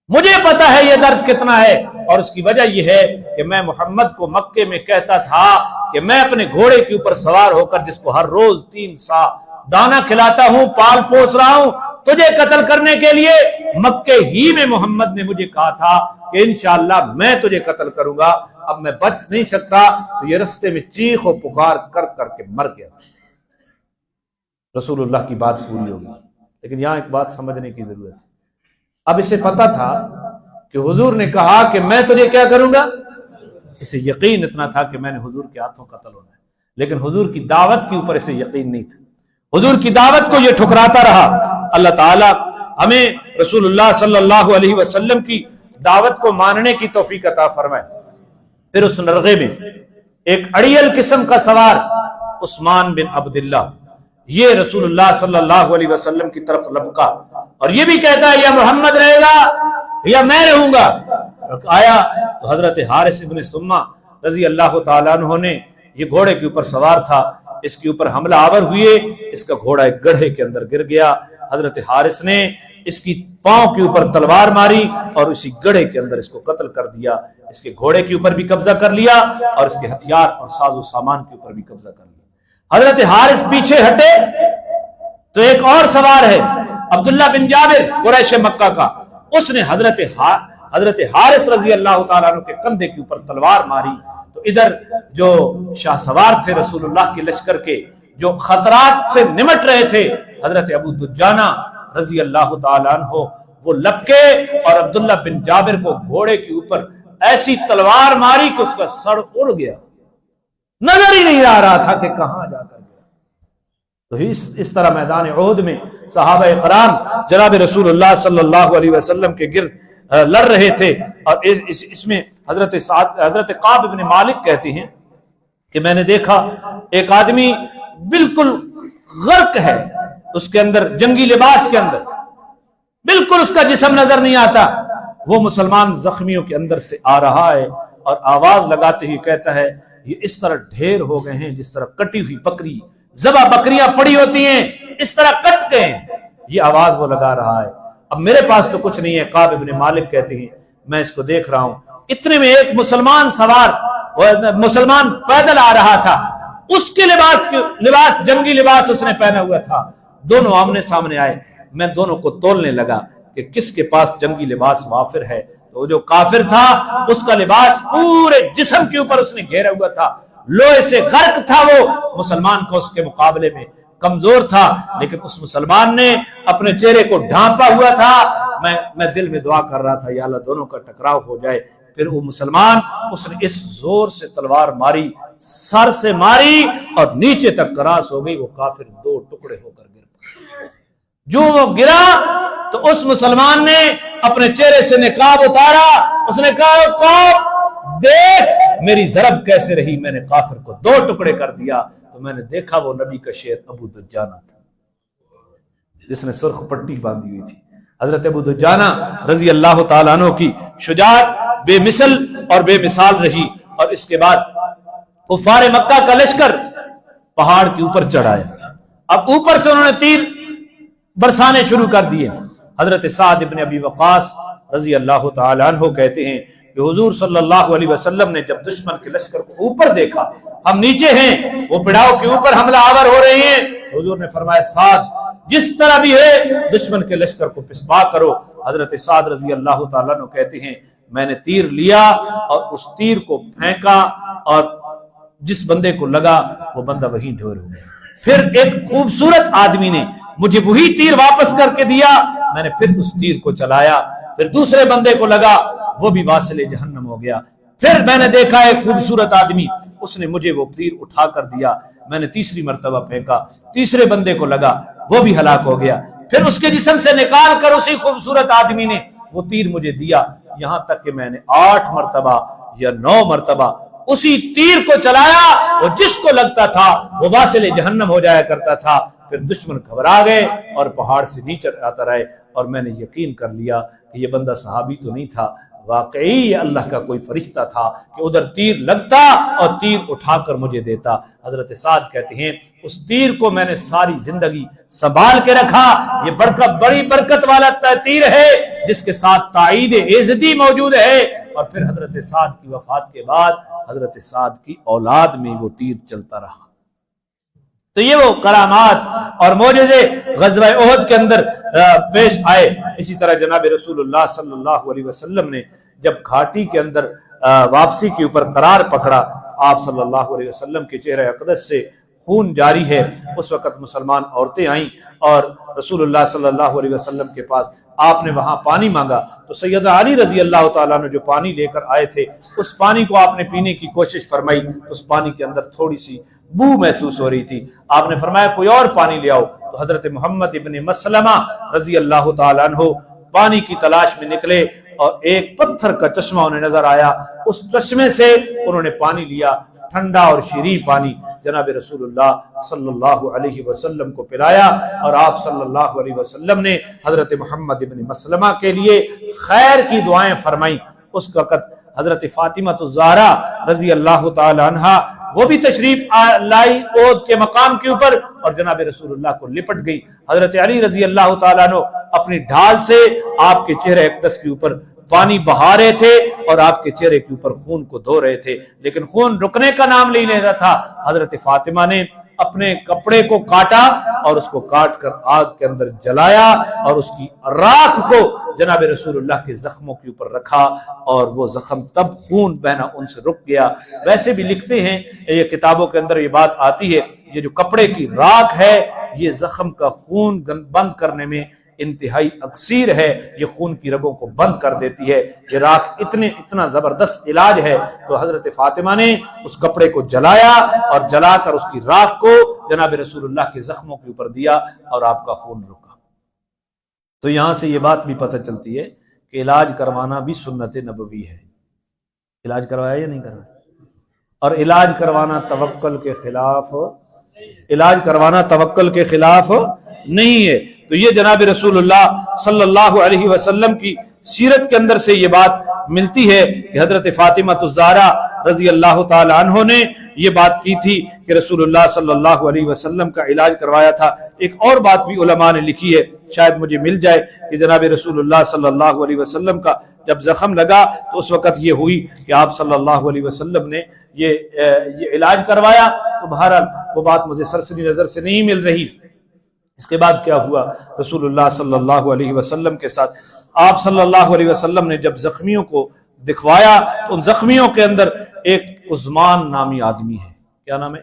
مجھے پتا ہے یہ درد کتنا ہے، اور اس کی وجہ یہ ہے کہ میں محمد کو مکے میں کہتا تھا کہ میں اپنے گھوڑے کے اوپر سوار ہو کر جس کو ہر روز 3 سا دانا کھلاتا ہوں، پال پوس رہا ہوں تجھے قتل کرنے کے لیے، مکے ہی میں محمد نے مجھے کہا تھا کہ انشاءاللہ میں تجھے قتل کروں گا، اب میں بچ نہیں سکتا، تو یہ رستے میں چیخ و پکار کر کر کے مر گیا۔ رسول اللہ کی بات پوری ہوگی، لیکن یہاں ایک بات سمجھنے کی ضرورت ہے۔ اب اسے پتا تھا کہ حضور نے کہا کہ میں تجھے کیا کروں گا، اسے یقین اتنا تھا کہ میں نے حضور کے ہاتھوں قتل ہونا ہے، لیکن حضور کی دعوت کے اوپر اسے یقین نہیں تھا، حضور کی دعوت کو یہ ٹھکراتا رہا۔ اللہ تعالی ہمیں رسول اللہ صلی اللہ علیہ وسلم کی دعوت کو ماننے کی توفیق عطا فرمائے۔ پھر اس نرغے میں ایک اڑیل قسم کا سوار عثمان بن عبداللہ، یہ رسول اللہ صلی اللہ علیہ وسلم کی طرف لبکا اور یہ بھی کہتا ہے یا محمد رہے گا یا میں رہوں گا۔ آیا تو حضرت حارث ابن سمہ رضی اللہ تعالیٰ عنہ نے، یہ گھوڑے کے اوپر سوار تھا، اس کے اوپر حملہ آور ہوئے، اس کا گھوڑا ایک گڑھے کے اندر گر گیا۔ حضرت حارث نے اس کی پاؤں کے اوپر تلوار ماری اور اسی گڑھے کے اندر اس کو قتل کر دیا۔ اس کے گھوڑے کے اوپر بھی قبضہ کر لیا اور اس کے ہتھیار اور ساز و سامان کے اوپر بھی قبضہ کر لیا۔ حضرت حارث پیچھے ہٹے تو ایک اور سوار ہے عبداللہ بن جابر قریش مکہ کا، اس نے حضرت حارث رضی اللہ تعالیٰ عنہ کے کندھے کے اوپر تلوار ماری، تو ادھر جو شاہ سوار تھے رسول اللہ کے لشکر کے، جو خطرات سے نمٹ رہے تھے، حضرت ابو دجانہ رضی اللہ تعالیٰ عنہ وہ لپکے اور عبداللہ بن جابر کو گھوڑے کے اوپر ایسی تلوار ماری کہ اس کا سر اڑ گیا، نظر ہی نہیں آ رہا تھا کہ کہاں جا کر گیا۔ تو اس طرح میدان احد میں صحابہ کرام جناب رسول اللہ صلی اللہ علیہ وسلم کے گرد لڑ رہے تھے، اور اس میں حضرت قعب بن مالک کہتے ہیں کہ میں نے دیکھا ایک آدمی بالکل غرق ہے اس کے اندر، جنگی لباس کے اندر، بالکل اس کا جسم نظر نہیں آتا، وہ مسلمان زخمیوں کے اندر سے آ رہا ہے اور آواز لگاتے ہی کہتا ہے یہ اس طرح ڈھیر ہو گئے ہیں جس طرح کٹی ہوئی بکری، ذبح بکریاں پڑی ہوتی ہیں اس طرح کٹ گئے ہیں، یہ آواز وہ لگا رہا ہے۔ اب میرے پاس تو کچھ نہیں ہے، قعب بن مالک کہتے ہیں میں اس کو دیکھ رہا ہوں، اتنے میں ایک مسلمان سوار مسلمان پیدل آ رہا تھا، اس کے لباس جنگی لباس اس نے پہنا ہوا تھا، دونوں آمنے سامنے آئے، میں دونوں کو تولنے لگا کہ کس کے پاس جنگی لباس وافر ہے، تو جو کافر تھا اس کا لباس پورے جسم کے اوپر اس نے گھیرا ہوا تھا، لوہے سے غرق تھا، وہ مسلمان کو اس کے مقابلے میں کمزور تھا، لیکن اس مسلمان نے اپنے چہرے کو ڈھانپا ہوا تھا۔ میں دل میں دعا کر رہا تھا یا اللہ دونوں کا ٹکراؤ ہو جائے، پھر وہ مسلمان اس نے اس زور سے تلوار ماری، سر سے ماری اور نیچے تک کراس ہو گئی، وہ کافر دو ٹکڑے ہو کر گر پڑا۔ جو وہ گرا تو اس مسلمان نے اپنے چہرے سے نقاب اتارا، اس نے کہا قوم دیکھ میری ضرب کیسے رہی، میں نے کافر کو دو ٹکڑے کر دیا۔ تو میں نے دیکھا وہ نبی کا شیر ابو دجانہ تھا جس نے سرخ پٹی باندھی ہوئی تھی۔ حضرت ابو دجانہ رضی اللہ تعالیٰ عنہ کی شجاعت بے مثل اور بے مثال رہی، اور اس کے بعد کفار مکہ کا لشکر پہاڑ کے اوپر چڑھایا، اب اوپر سے انہوں نے تیر برسانے شروع کر دیے۔ حضرت سعد ابن ابی وقاص رضی اللہ تعالیٰ عنہ کہتے ہیں کہ حضور صلی اللہ علیہ وسلم نے جب دشمن کے لشکر کو اوپر دیکھا، ہم نیچے ہیں، وہ پڑاؤ کے اوپر حملہ آور ہو رہے ہیں، حضور نے فرمایا سعد جس طرح بھی ہے دشمن کے لشکر کو پسپا کرو۔ حضرت سعد رضی اللہ تعالیٰ عنہ کہتے ہیں میں نے تیر لیا اور اس تیر کو پھینکا اور جس بندے کو لگا وہ بندہ وہیں ڈھور ہو گیا۔ پھر ایک خوبصورت آدمی نے مجھے وہی تیر واپس کر کے دیا، میں نے پھر اس تیر کو چلایا، پھر دوسرے بندے کو لگا وہ بھی واصل جہنم ہو گیا۔ پھر میں نے دیکھا ایک خوبصورت آدمی، اس نے مجھے وہ تیر اٹھا کر دیا، میں نے تیسری مرتبہ پھینکا، تیسرے بندے کو لگا وہ بھی ہلاک ہو گیا۔ پھر اس کے جسم سے نکال کر اسی خوبصورت آدمی نے وہ تیر مجھے دیا، یہاں تک کہ میں نے 8 مرتبہ یا 9 مرتبہ اسی تیر کو چلایا، وہ جس کو لگتا تھا وہ واصل جہنم ہو جایا کرتا تھا۔ پھر دشمن گھبرا گئے اور پہاڑ سے نیچے آتا رہے، اور میں نے یقین کر لیا کہ یہ بندہ صحابی تو نہیں تھا، واقعی یہ اللہ کا کوئی فرشتہ تھا کہ ادھر تیر لگتا اور تیر اٹھا کر مجھے دیتا۔ حضرت سعد کہتے ہیں اس تیر کو میں نے ساری زندگی سنبھال کے رکھا، یہ بڑی برکت والا تیر ہے جس کے ساتھ تائید عزتی موجود ہے۔ اور پھر حضرت سعد کی وفات کے بعد حضرت سعد کی اولاد میں وہ تیر چلتا رہا۔ تو یہ وہ کرامات اور معجزے غزوہ احد کے اندر پیش آئے۔ اسی طرح جناب رسول اللہ صلی اللہ علیہ وسلم نے جب گھاٹی کے اندر واپسی کے اوپر قرار پکڑا، آپ صلی اللہ علیہ وسلم کے چہرہ اقدس سے خون جاری ہے، اس وقت مسلمان عورتیں آئیں اور رسول اللہ صلی اللہ علیہ وسلم کے پاس آپ نے وہاں پانی مانگا، تو سیدہ علی رضی اللہ تعالیٰ نے جو پانی لے کر آئے تھے اس پانی کو آپ نے پینے کی کوشش فرمائی، اس پانی کے اندر تھوڑی سی بو محسوس ہو رہی تھی، آپ نے فرمایا کوئی اور پانی لے آؤ، تو حضرت محمد ابن مسلمہ رضی اللہ تعالیٰ عنہ پانی کی تلاش میں نکلے اور ایک پتھر کا چشمہ انہیں نظر آیا، اس چشمے سے انہوں نے پانی لیا، ٹھنڈا اور شیریں پانی جناب رسول اللہ صلی اللہ علیہ وسلم کو پلایا، اور آپ صلی اللہ علیہ وسلم نے حضرت محمد ابن مسلمہ کے لیے خیر کی دعائیں فرمائیں۔ اس وقت حضرت فاطمہ الزہرا رضی اللہ تعالی عنہا وہ بھی تشریف لائی احد کے مقام کے اوپر اور جناب رسول اللہ کو لپٹ گئی۔ حضرت علی رضی اللہ تعالیٰ عنہ اپنی ڈھال سے آپ کے چہرے اقدس کے اوپر پانی بہا رہے تھے اور آپ کے چہرے کے اوپر خون کو دھو رہے تھے، لیکن خون رکنے کا نام نہیں لیتا تھا۔ حضرت فاطمہ نے اپنے کپڑے کو کاٹا اور اس کو کاٹ کر آگ کے اندر جلایا اور اس کی راکھ کو جناب رسول اللہ کے زخموں کے اوپر رکھا، اور وہ زخم تب خون بہنا ان سے رک گیا۔ ویسے بھی لکھتے ہیں یہ کتابوں کے اندر یہ بات آتی ہے، یہ جو کپڑے کی راکھ ہے یہ زخم کا خون بند کرنے میں انتہائی اکثیر ہے، یہ خون کی رگوں کو بند کر دیتی ہے، یہ راکھ اتنا زبردست علاج ہے۔ تو حضرت فاطمہ نے اس کپڑے کو جلایا اور جلا کر اس کی راکھ کو جناب رسول اللہ کے زخموں کے اوپر دیا اور آپ کا خون رکا۔ تو یہاں سے یہ بات بھی پتہ چلتی ہے کہ علاج کروانا بھی سنت نبوی ہے۔ علاج کروایا یا نہیں کروایا؟ اور علاج کروانا توکل کے خلاف، علاج کروانا توکل کے خلاف نہیں ہے۔ تو یہ جناب رسول اللہ صلی اللہ علیہ وسلم کی سیرت کے اندر سے یہ بات ملتی ہے کہ حضرت فاطمہ الزہرا رضی اللہ تعالی عنہ نے یہ بات کی تھی کہ رسول اللہ صلی اللہ علیہ وسلم کا علاج کروایا تھا۔ ایک اور بات بھی علماء نے لکھی ہے، شاید مجھے مل جائے، کہ جناب رسول اللہ صلی اللہ علیہ وسلم کا جب زخم لگا تو اس وقت یہ ہوئی کہ آپ صلی اللہ علیہ وسلم نے یہ علاج کروایا۔ تو بہرحال وہ بات مجھے سرسری نظر سے نہیں مل رہی۔ اس کے بعد کیا ہوا؟ رسول اللہ صلی اللہ علیہ وسلم کے ساتھ آپ صلی اللہ علیہ وسلم نے جب زخمیوں کو دکھوایا تو ان زخمیوں کے اندر ایک عثمان نامی آدمی ہے، کیا نام ہے؟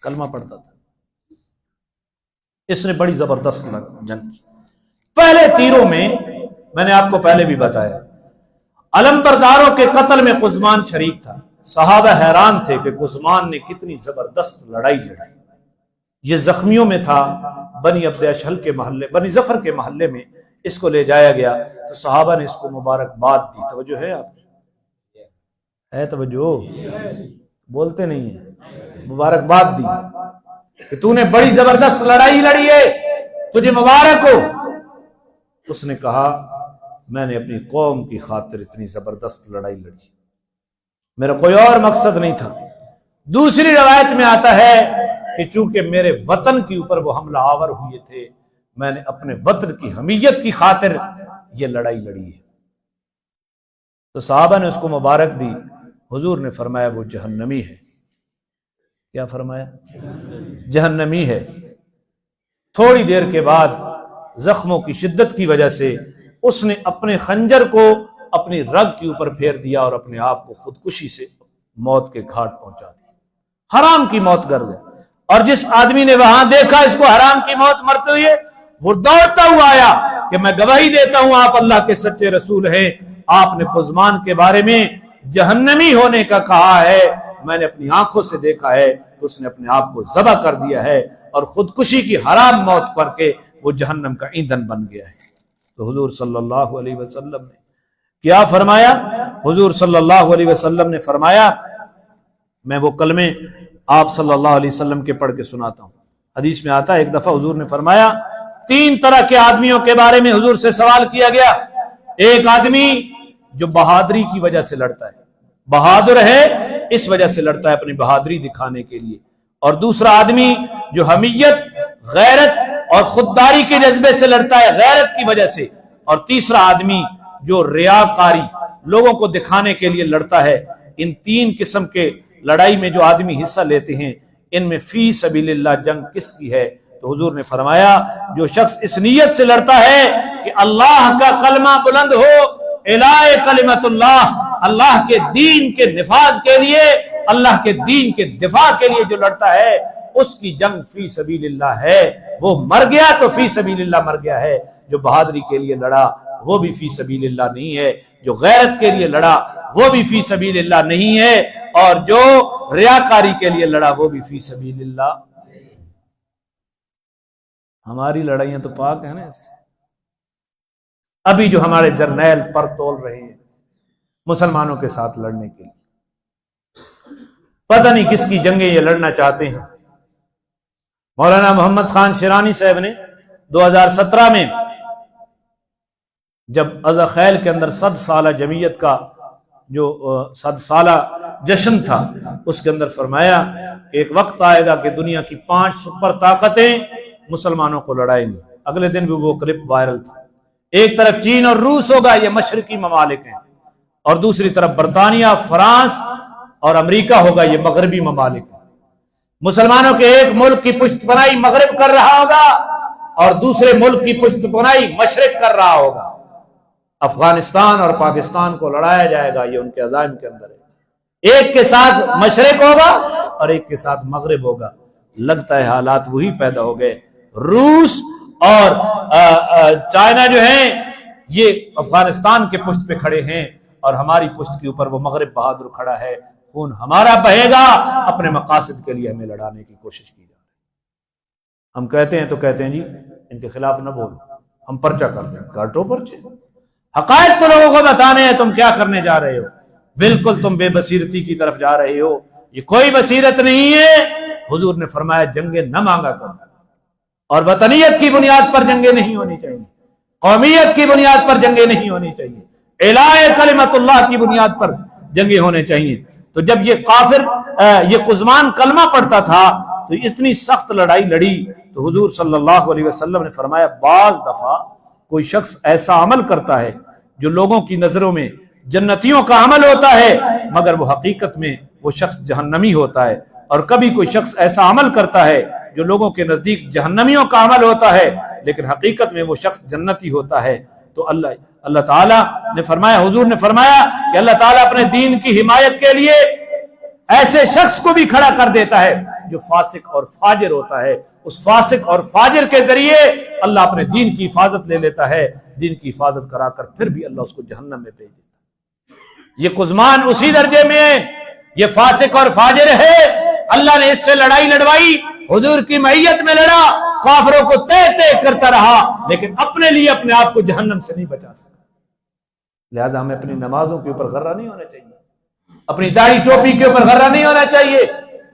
کلمہ پڑھتا تھا، اس نے بڑی زبردست جنگ کی۔ پہلے تیروں میں نے آپ کو پہلے بھی بتایا علمبرداروں کے قتل میں قزمان شریک تھا۔ صحابہ حیران تھے کہ قزمان نے کتنی زبردست لڑائی لڑی۔ یہ زخمیوں میں تھا، بنی عبد اشہل کے محلے، بنی ظفر کے محلے میں اس کو لے جایا گیا تو صحابہ نے اس کو مبارکباد دی۔ توجہ ہے آپ ہے؟ توجہ بولتے نہیں ہیں۔ مبارکباد دی کہ تو نے بڑی زبردست لڑائی لڑی ہے، تجھے مبارک ہو۔ اس نے کہا میں نے اپنی قوم کی خاطر اتنی زبردست لڑائی لڑی، میرا کوئی اور مقصد نہیں تھا۔ دوسری روایت میں آتا ہے کہ چونکہ میرے وطن کے اوپر وہ حملہ آور ہوئے تھے، میں نے اپنے وطن کی حمیت کی خاطر یہ لڑائی لڑی ہے۔ تو صحابہ نے اس کو مبارک دی۔ حضور نے فرمایا وہ جہنمی ہے۔ کیا فرمایا؟ جہنمی ہے۔ تھوڑی دیر کے بعد زخموں کی شدت کی وجہ سے اس نے اپنے خنجر کو اپنی رگ کے اوپر پھیر دیا اور اپنے آپ کو خودکشی سے موت کے گھاٹ پہنچا دیا، حرام کی موت کر گیا۔ اور جس آدمی نے وہاں دیکھا اس کو حرام کی موت مرتے ہوئے، وہ دوڑتا ہوا آیا کہ میں گواہی دیتا ہوں آپ اللہ کے سچے رسول ہیں، آپ نے قزمان کے بارے میں جہنمی ہونے کا کہا ہے، میں نے اپنی آنکھوں سے دیکھا ہے کہ اس نے اپنے آپ کو ذبح کر دیا ہے اور خودکشی کی حرام موت کر کے وہ جہنم کا ایندھن بن گیا ہے۔ تو حضور صلی اللہ علیہ وسلم نے کیا فرمایا؟ حضور صلی اللہ علیہ وسلم نے فرمایا، میں وہ کلمے آپ صلی اللہ علیہ وسلم کے پڑھ کے سناتا ہوں۔ حدیث میں آتا ہے ایک دفعہ حضور نے فرمایا 3 طرح کے آدمیوں کے بارے میں حضور سے سوال کیا گیا۔ ایک آدمی جو بہادری کی وجہ سے لڑتا ہے، بہادر ہے اس وجہ سے لڑتا ہے اپنی بہادری دکھانے کے لیے، اور دوسرا آدمی جو حمیت، غیرت اور خودداری کے جذبے سے لڑتا ہے غیرت کی وجہ سے، اور تیسرا آدمی جو ریاکاری لوگوں کو دکھانے کے لیے لڑتا ہے۔ ان 3 قسم کے لڑائی میں جو آدمی حصہ لیتے ہیں ان میں فی سبیل اللہ جنگ کس کی ہے؟ تو حضور نے فرمایا جو شخص اس نیت سے لڑتا ہے کہ اللہ کا کلمہ بلند ہو، الہ کلمت اللہ، اللہ کے دین کے نفاذ کے لیے، اللہ کے دین کے دفاع کے لیے جو لڑتا ہے اس کی جنگ فی سبیل اللہ ہے۔ وہ مر گیا تو فی سبیل اللہ مر گیا ہے۔ جو بہادری کے لیے لڑا وہ بھی فی سبیل اللہ نہیں ہے، جو غیرت کے لیے لڑا وہ بھی فی سبیل اللہ نہیں ہے، اور جو ریاکاری کے لیے لڑا وہ بھی فی سبیل اللہ۔ ہماری لڑائیاں تو پاک ہیں نا اس سے۔ ابھی جو ہمارے جرنیل پر تول رہے ہیں مسلمانوں کے ساتھ لڑنے کے لیے، پتہ نہیں کس کی جنگیں یہ لڑنا چاہتے ہیں۔ مولانا محمد خان شیرانی صاحب نے 2017 میں جب ازخیل کے اندر 100 سالہ جمعیت کا جو 100 سالہ جشن تھا اس کے اندر فرمایا کہ ایک وقت آئے گا کہ دنیا کی 5 سپر طاقتیں مسلمانوں کو لڑائیں گی۔ اگلے دن بھی وہ کلپ وائرل تھا۔ ایک طرف چین اور روس ہوگا، یہ مشرقی ممالک ہیں، اور دوسری طرف برطانیہ، فرانس اور امریکہ ہوگا، یہ مغربی ممالک ہیں۔ مسلمانوں کے ایک ملک کی پشت پناہی مغرب کر رہا ہوگا اور دوسرے ملک کی پشت پناہی مشرق کر رہا ہوگا۔ افغانستان اور پاکستان کو لڑایا جائے گا، یہ ان کے عزائم کے اندر ہے۔ ایک کے ساتھ مشرق ہوگا اور ایک کے ساتھ مغرب ہوگا۔ لگتا ہے حالات وہی پیدا ہو گئے۔ روس اور چائنا جو ہیں یہ افغانستان کے پشت پہ کھڑے ہیں اور ہماری پشت کے اوپر وہ مغرب بہادر کھڑا ہے۔ خون ہمارا بہے گا، اپنے مقاصد کے لیے ہمیں لڑانے کی کوشش کی جا رہی ہے۔ ہم کہتے ہیں تو کہتے ہیں جی ان کے خلاف نہ بولو، ہم پرچہ کرتے ہیں، کاٹو پرچے۔ حقائق تو لوگوں کو بتانے ہیں، تم کیا کرنے جا رہے ہو؟ بالکل تم بے بصیرتی کی طرف جا رہے ہو، یہ کوئی بصیرت نہیں ہے۔ حضور نے فرمایا جنگیں نہ مانگا کرو، اور وطنیت کی بنیاد پر جنگیں نہیں ہونی چاہیے، قومیت کی بنیاد پر جنگیں نہیں ہونی چاہیے، الہ کلمت اللہ کی بنیاد پر جنگیں ہونے چاہیے۔ تو جب یہ کافر یہ قزمان کلمہ پڑھتا تھا تو اتنی سخت لڑائی لڑی تو حضور صلی اللہ علیہ وسلم نے فرمایا بعض دفعہ کوئی شخص ایسا عمل کرتا ہے جو لوگوں کی نظروں میں جنتیوں کا عمل ہوتا ہے مگر وہ حقیقت میں وہ شخص جہنمی ہوتا ہے، اور کبھی کوئی شخص ایسا عمل کرتا ہے جو لوگوں کے نزدیک جہنمیوں کا عمل ہوتا ہے لیکن حقیقت میں وہ شخص جنتی ہوتا ہے۔ تو اللہ تعالیٰ نے فرمایا، حضور نے فرمایا کہ اللہ تعالیٰ اپنے دین کی حمایت کے لیے ایسے شخص کو بھی کھڑا کر دیتا ہے جو فاسق اور فاجر ہوتا ہے۔ اس فاسق اور فاجر کے ذریعے اللہ اپنے دین کی حفاظت لے لیتا ہے، دین کی حفاظت کرا کر پھر بھی اللہ اس کو جہنم میں بھیج دیتا ہے۔ یہ قزمان اسی درجے میں ہے، یہ فاسق اور فاجر ہے، اللہ نے اس سے لڑائی لڑوائی، حضور کی معیت میں لڑا، کافروں کو تہ تہ کرتا رہا، لیکن اپنے لیے اپنے آپ کو جہنم سے نہیں بچا سکا۔ لہذا ہمیں اپنی نمازوں کے اوپر غرہ نہیں ہونا چاہیے، اپنی داڑھی ٹوپی کے اوپر غرہ نہیں ہونا چاہیے،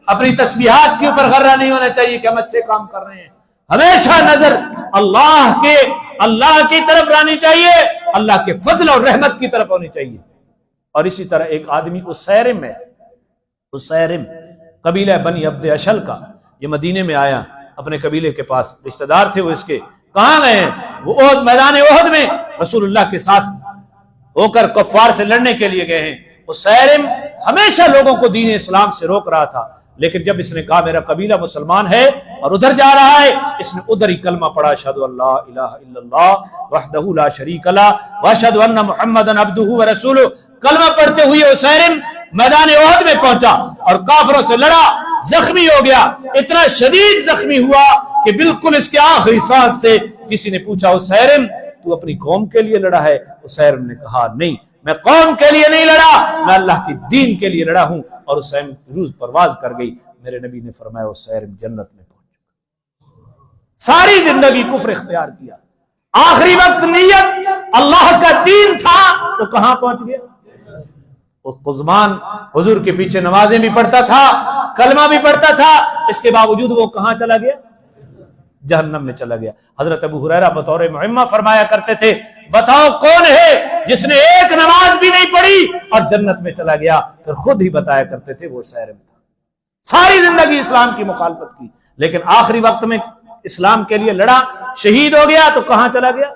اپنی تسبیحات کے اوپر غرہ نہیں ہونا چاہیے کہ ہم اچھے کام کر رہے ہیں۔ ہمیشہ نظر اللہ کی طرف رہنی چاہیے، اللہ کے فضل اور رحمت کی طرف ہونی چاہیے۔ اور اسی طرح ایک آدمی اسیرم ہے، اسیرم قبیلہ بنی عبد اشل کا، یہ مدینے میں آیا اپنے قبیلے کے پاس، رشتہ دار تھے وہ اس کے۔ کہاں گئے ہیں؟ وہ احد، میدان احد میں رسول اللہ کے ساتھ ہو کر کفار سے لڑنے کے لیے گئے ہیں۔ اسیرم ہمیشہ لوگوں کو دین اسلام سے روک رہا تھا، لیکن جب اس نے کہا میرا قبیلہ مسلمان ہے اور ادھر جا رہا ہے، اس نے ادھر ہی کلمہ پڑھا، اشہد ان لا الہ الا اللہ وحدہ لا شریک لہ واشہد ان محمدا عبدہ ورسولہ۔ کلمہ پڑھتے ہوئے اسیرم میدان احد میں پہنچا اور کافروں سے لڑا، زخمی ہو گیا، اتنا شدید زخمی ہوا کہ بالکل اس کے آخری سانس تھے۔ کسی نے پوچھا اسیرم تو اپنی قوم کے لیے لڑا ہے؟ اسیرم نے کہا نہیں، میں قوم کے لیے نہیں لڑا، میں اللہ کی دین کے لیے لڑا ہوں۔ اور اسیرم روز پرواز کر گئی۔ میرے نبی نے فرمایا اسیرم جنت میں پہنچ، ساری زندگی کفر اختیار کیا، آخری وقت نیت اللہ کا دین تھا تو کہاں پہنچ گیا؟ قزمان حضور کے پیچھے نمازیں بھی پڑھتا تھا، کلمہ بھی پڑھتا تھا، اس کے باوجود وہ کہاں چلا گیا؟ جہنم میں چلا گیا۔ حضرت ابو ہریرہ بطور معمہ فرمایا کرتے تھے بتاؤ کون ہے جس نے ایک نماز بھی نہیں پڑھی اور جنت میں چلا گیا؟ پھر خود ہی بتایا کرتے تھے وہ اسیرم تھا، ساری زندگی اسلام کی مخالفت کی، لیکن آخری وقت میں اسلام کے لیے لڑا، شہید ہو گیا تو کہاں چلا گیا؟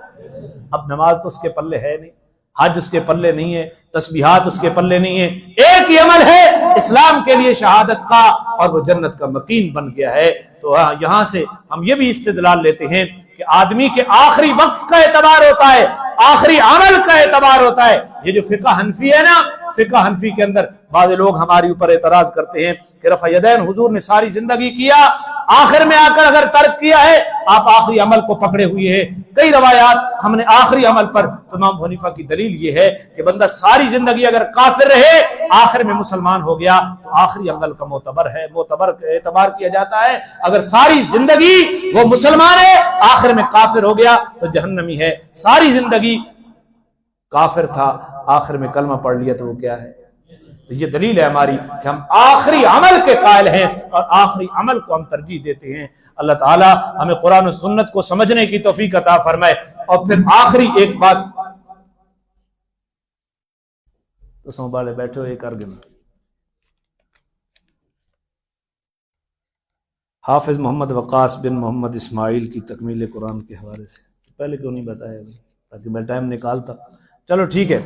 اب نماز تو اس کے پلے ہے نہیں، حج اس کے پلے نہیں ہے، تسبیحات اس کے پلے نہیں ہے، ایک ہی عمل ہے اسلام کے لیے شہادت کا، اور وہ جنت کا مقیم بن گیا ہے۔ تو یہاں سے ہم یہ بھی استدلال لیتے ہیں کہ آدمی کے آخری وقت کا اعتبار ہوتا ہے، آخری عمل کا اعتبار ہوتا ہے۔ یہ جو فقہ حنفی ہے نا، فقہ حنفی کے اندر بعض لوگ ہماری اوپر اعتراض کرتے ہیں کہ رفع یدین حضور نے ساری زندگی کیا، آخر میں آ کر اگر ترک کیا ہے آپ آخری عمل کو پکڑے ہوئے ہیں۔ کئی روایات ہم نے آخری عمل پر، امام ابو حنیفہ کی دلیل یہ ہے کہ بندہ ساری زندگی اگر کافر رہے آخر میں مسلمان ہو گیا تو آخری عمل کا معتبر اعتبار کیا جاتا ہے۔ اگر ساری زندگی وہ مسلمان ہے آخر میں کافر ہو گیا تو جہنمی ہے، ساری زندگی کافر تھا آخر میں کلمہ پڑھ لیا تو وہ کیا ہے؟ تو یہ دلیل ہے ہماری کہ ہم آخری عمل کے قائل ہیں اور آخری عمل کو ہم ترجیح دیتے ہیں۔ اللہ تعالی ہمیں قرآن و سنت کو سمجھنے کی توفیق عطا فرمائے۔ اور پھر آخری ایک بات تو سنبھالے بیٹھے ہو، یہ کر گئے حافظ محمد وقاص بن محمد اسماعیل کی تکمیل قرآن کے حوالے سے، پہلے کیوں نہیں بتایا تاکہ میں ٹائم نکالتا؟ چلو ٹھیک ہے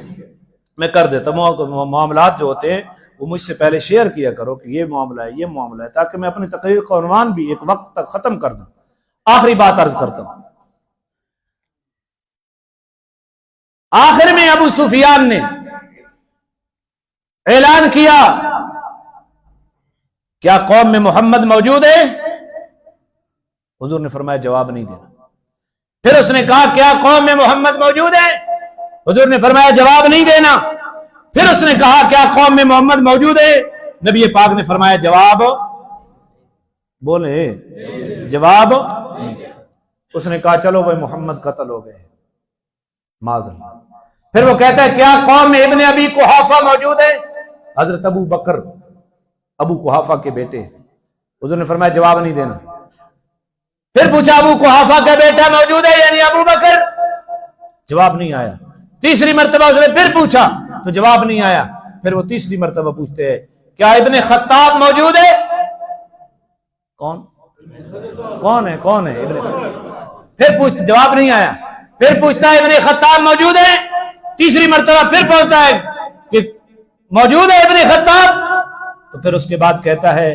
میں کر دیتا ہوں۔ معاملات جو ہوتے ہیں وہ مجھ سے پہلے شیئر کیا کرو کہ یہ معاملہ ہے یہ معاملہ ہے، تاکہ میں اپنی تقریر کا عنوان بھی ایک وقت تک ختم کر دوں۔ آخری بات عرض کرتا ہوں، آخر میں ابو سفیان نے اعلان کیا کیا قوم میں محمد موجود ہے؟ حضور نے فرمایا جواب نہیں دینا۔ پھر اس نے کہا کیا قوم میں محمد موجود ہے؟ حضور نے فرمایا جواب نہیں دینا۔ پھر اس نے کہا کیا قوم میں محمد موجود ہے؟ نبی پاک نے فرمایا جواب بولے جواب۔ اس نے کہا چلو بھائی محمد قتل ہو گئے معذر۔ پھر وہ کہتا ہے کیا قوم میں ابن ابی قحافہ موجود ہے؟ حضرت ابو بکر ابو قحافہ کے بیٹے۔ حضور نے فرمایا جواب نہیں دینا۔ پھر پوچھا ابو قحافہ کا بیٹا موجود ہے یعنی ابو بکر؟ جواب نہیں آیا۔ تیسری مرتبہ اس نے پھر پوچھا تو جواب نہیں آیا۔ پھر وہ تیسری مرتبہ پوچھتے ہیں کیا ابن خطاب موجود ہے؟ کون ہے ابن خطاب؟ پھر جواب نہیں آیا۔ پھر پوچھتا ہے ابن خطاب موجود ہے؟ تیسری مرتبہ پھر پوچھتا ہے کہ موجود ہے ابن خطاب؟ تو پھر اس کے بعد کہتا ہے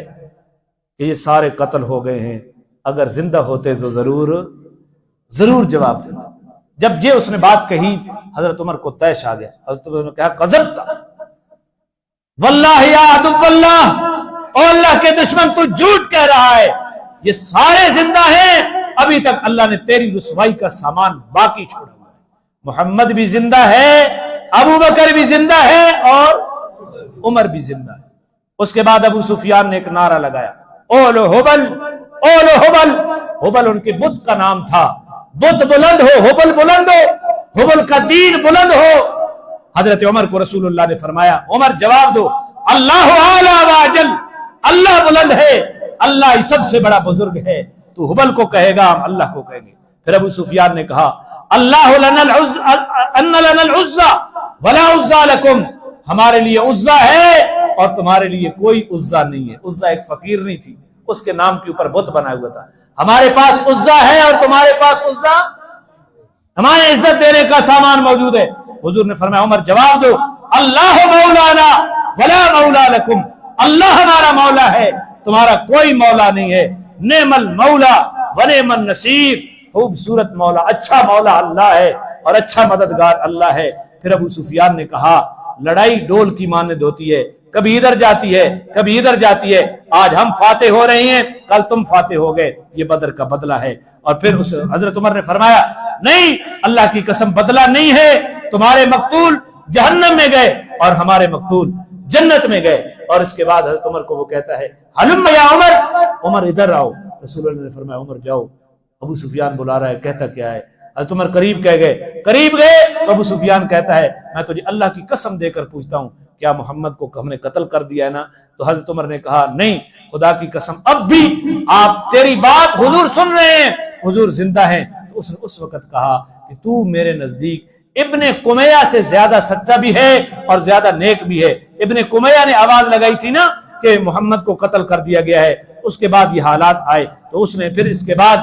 کہ یہ سارے قتل ہو گئے ہیں، اگر زندہ ہوتے تو ضرور جواب دیتا۔ جب یہ اس نے بات کہی حضرت عمر کو طیش آ گیا۔ حضرت عمر نے کہا قذبت واللہ یا عدو اللہ، او اللہ کے دشمن تو جھوٹ کہہ رہا ہے، یہ سارے زندہ ہیں، ابھی تک اللہ نے تیری رسوائی کا سامان باقی چھوڑا ہوا ہے۔ محمد بھی زندہ ہے، ابو بکر بھی زندہ ہے اور عمر بھی زندہ ہے۔ اس کے بعد ابو سفیان نے ایک نعرہ لگایا، اولو حبل، اولو حبل۔ حبل ان کے بت کا نام تھا، بت بلند ہو، حبل بلند ہو، حبل کا دین بلند ہو۔ حضرت عمر کو رسول اللہ نے فرمایا، عمر جواب دو، اللہ اعلی و اجل، اللہ بلند ہے، اللہ ہی سب سے بڑا بزرگ ہے، تو حبل کو کہے گا ہم اللہ کو کہیں گے۔ پھر ابو سفیان نے کہا، اللہ لنا العزى ولا عزى لكم، ہمارے لیے عزا ہے اور تمہارے لیے کوئی عزا نہیں ہے۔ عزا ایک فقیر نہیں تھی، اس کے نام کے اوپر بت بنا ہوا تھا۔ ہمارے پاس عزا ہے اور تمہارے پاس عزا، ہمارے عزت دینے کا سامان موجود ہے۔ حضور نے فرمایا، عمر جواب دو، اللہ مولانا ولا مولا لکم، اللہ ہمارا مولا ہے، تمہارا کوئی مولا نہیں ہے۔ نعم المولا ونعم النصیر، خوبصورت مولا، اچھا مولا اللہ ہے اور اچھا مددگار اللہ ہے۔ پھر ابو سفیان نے کہا، لڑائی ڈول کی مانند ہوتی ہے، کبھی ادھر جاتی ہے کبھی ادھر جاتی ہے، آج ہم فاتح ہو رہے ہیں، کل تم فاتح ہو گئے، یہ بدر کا بدلہ ہے۔ اور پھر حضرت عمر نے فرمایا، نہیں، اللہ کی قسم بدلہ نہیں ہے، تمہارے مقتول جہنم میں گئے اور ہمارے مقتول جنت میں گئے۔ اور اس کے بعد حضرت عمر کو وہ کہتا ہے، ہلم یا عمر، عمر ادھر آؤ۔ رسول اللہ نے فرمایا، عمر جاؤ، ابو سفیان بلا رہا ہے، کہتا کیا ہے؟ حضرت عمر قریب کہہ گئے، قریب گئے تو ابو سفیان کہتا ہے، میں تجھے اللہ کی قسم دے کر پوچھتا ہوں، کیا محمد کو ہم نے قتل کر دیا ہے نا؟ تو حضرت عمر نے کہا، نہیں، خدا کی قسم اب بھی آپ تیری بات حضور سن رہے ہیں، حضور زندہ ہیں۔ تو اس نے اس وقت کہا کہ تو میرے نزدیک ابن قمیہ سے زیادہ سچا بھی ہے اور زیادہ نیک بھی ہے۔ ابن قمیہ نے آواز لگائی تھی نا کہ محمد کو قتل کر دیا گیا ہے، اس کے بعد یہ حالات آئے، تو اس نے پھر اس کے بعد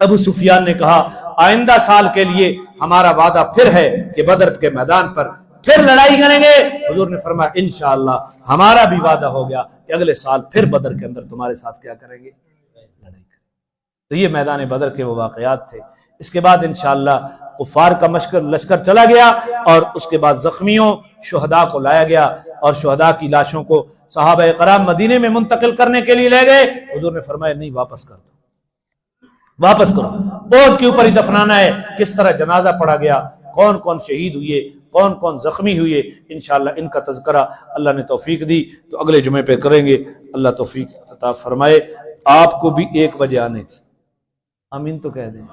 ابو سفیان نے کہا، آئندہ سال کے لیے ہمارا وعدہ پھر ہے کہ بدر کے میدان پر پھر لڑائی کریں گے۔ حضور نے فرمایا، انشاءاللہ ہمارا بھی وعدہ ہو گیا کہ اگلے سال پھر بدر کے اندر تمہارے ساتھ کیا کریں گے؟ لڑائی کریں۔ تو یہ میدان بدر کے وہ واقعات تھے۔ اس کے بعد انشاءاللہ کفار کا لشکر چلا گیا اور اس کے بعد زخمیوں شہداء کو لایا گیا اور شہداء کی لاشوں کو صحابہ کرام مدینے میں منتقل کرنے کے لیے لے گئے۔ حضور نے فرمایا، نہیں، واپس کر دو، واپس کرو، بوجھ کے اوپر ہی دفنانا ہے۔ کس طرح جنازہ پڑھا گیا، کون کون شہید ہوئے، کون کون زخمی ہوئے، انشاءاللہ ان کا تذکرہ اللہ نے توفیق دی تو اگلے جمعے پہ کریں گے۔ اللہ توفیق عطا فرمائے۔ آپ کو بھی 1 بجے آنے کی، آمین تو کہہ دیں۔